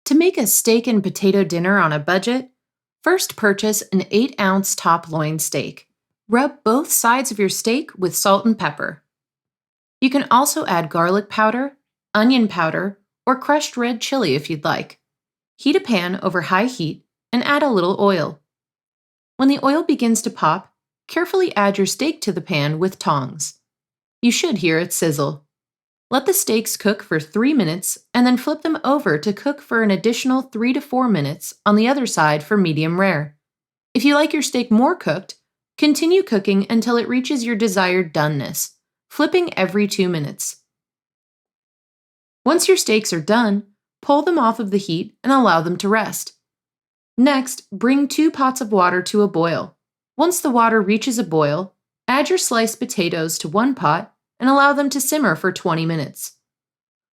To make a steak and potato dinner on a budget, first purchase an 8-ounce top loin steak. Rub both sides of your steak with salt and pepper. You can also add garlic powder, onion powder, or crushed red chili if you'd like. Heat a pan over high heat and add a little oil. When the oil begins to pop, carefully add your steak to the pan with tongs. You should hear it sizzle. Let the steaks cook for 3 minutes and then flip them over to cook for an additional 3 to 4 minutes on the other side for medium rare. If you like your steak more cooked, continue cooking until it reaches your desired doneness, flipping every 2 minutes. Once your steaks are done, pull them off of the heat and allow them to rest. Next, bring 2 pots of water to a boil. Once the water reaches a boil, add your sliced potatoes to one pot and allow them to simmer for 20 minutes.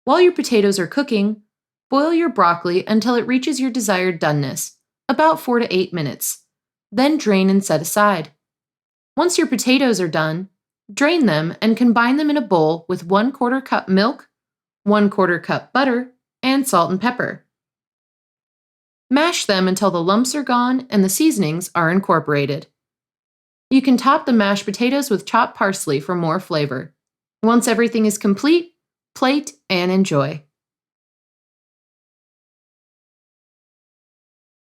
While your potatoes are cooking, boil your broccoli until it reaches your desired doneness, about 4 to 8 minutes. Then drain and set aside. Once your potatoes are done, drain them and combine them in a bowl with 1/4 cup milk, 1/4 cup butter, and salt and pepper. Mash them until the lumps are gone and the seasonings are incorporated. You can top the mashed potatoes with chopped parsley for more flavor. Once everything is complete, plate and enjoy.